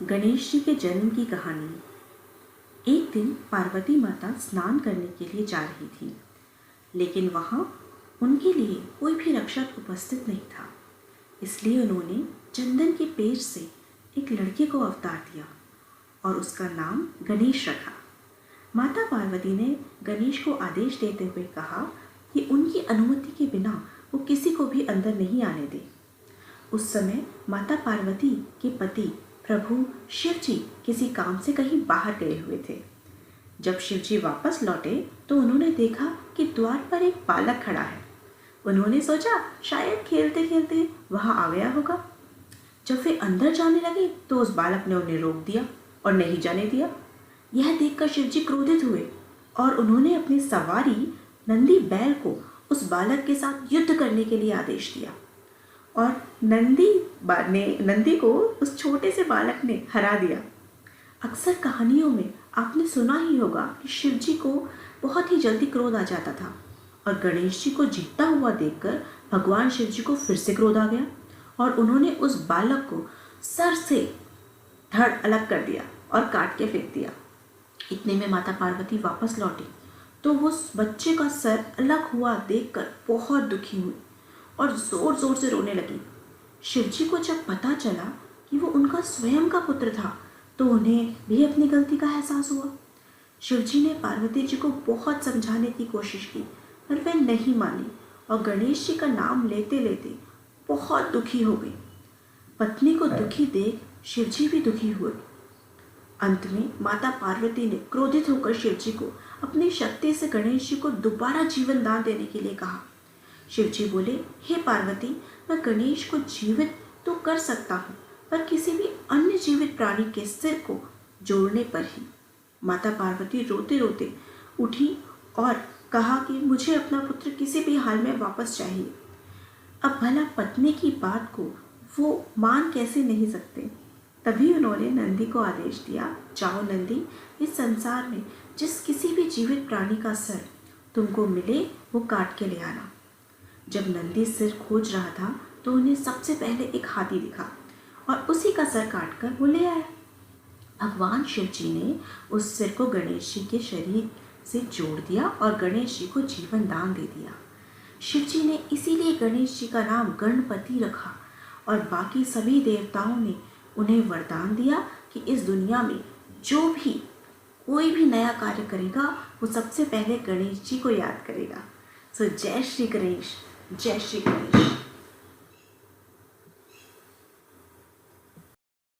गणेश जी के जन्म की कहानी। एक दिन पार्वती माता स्नान करने के लिए जा रही थी, लेकिन वहाँ उनके लिए कोई भी रक्षक उपस्थित नहीं था। इसलिए उन्होंने चंदन के पेड़ से एक लड़के को अवतार दिया और उसका नाम गणेश रखा। माता पार्वती ने गणेश को आदेश देते हुए कहा कि उनकी अनुमति के बिना वो किसी को भी अंदर नहीं आने दे। उस समय माता पार्वती के पति प्रभु शिव जी किसी काम से कहीं बाहर गए हुए थे। जब शिव जी वापस लौटे तो उन्होंने देखा कि द्वार पर एक बालक खड़ा है। उन्होंने सोचा शायद खेलते खेलते वहाँ आ गया होगा। जब वे अंदर जाने लगे तो उस बालक ने उन्हें रोक दिया और नहीं जाने दिया। यह देखकर शिव जी क्रोधित हुए और उन्होंने अपनी सवारी नंदी बैल को उस बालक के साथ युद्ध करने के लिए आदेश दिया और नंदी को उस छोटे से बालक ने हरा दिया। अक्सर कहानियों में आपने सुना ही होगा कि शिव जी को बहुत ही जल्दी क्रोध आ जाता था और गणेश जी को जीतता हुआ देखकर भगवान शिव जी को फिर से क्रोध आ गया और उन्होंने उस बालक को सर से धड़ अलग कर दिया और काट के फेंक दिया। इतने में माता पार्वती वापस लौटी तो वो उस बच्चे का सर अलग हुआ देखकर बहुत दुखी हुई और ज़ोर ज़ोर से रोने लगी। शिव जी को जब पता चला कि वो उनका स्वयं का पुत्र था तो उन्हें भी अपनी गलती का एहसास हुआ। शिव जी ने पार्वती जी को बहुत समझाने की कोशिश की पर वे नहीं मानी और गणेश जी का नाम लेते लेते बहुत दुखी हो गई। पत्नी को दुखी देख शिव जी भी दुखी हुए। अंत में माता पार्वती ने क्रोधित होकर शिव जी को अपनी शक्ति से गणेश जी को दोबारा जीवन दान देने के लिए कहा। शिव जी बोले, हे पार्वती, मैं गणेश को जीवित तो कर सकता हूँ पर किसी भी अन्य जीवित प्राणी के सिर को जोड़ने पर ही। माता पार्वती रोते रोते उठी और कहा कि मुझे अपना पुत्र किसी भी हाल में वापस चाहिए। अब भला पत्नी की बात को वो मान कैसे नहीं सकते। तभी उन्होंने नंदी को आदेश दिया, जाओ नंदी, इस संसार में जिस किसी भी जीवित प्राणी का सर तुमको मिले वो काट के ले आना। जब नंदी सिर खोज रहा था तो उन्हें सबसे पहले एक हाथी दिखा और उसी का सर काटकर वो ले आया। भगवान शिव जी ने उस सिर को गणेश जी के शरीर से जोड़ दिया और गणेश जी को जीवन दान दे दिया। शिव जी ने इसीलिए गणेश जी का नाम गणपति रखा और बाकी सभी देवताओं ने उन्हें वरदान दिया कि इस दुनिया में जो भी कोई भी नया कार्य करेगा वो सबसे पहले गणेश जी को याद करेगा। सो जय श्री गणेश, जय श्री गणेश।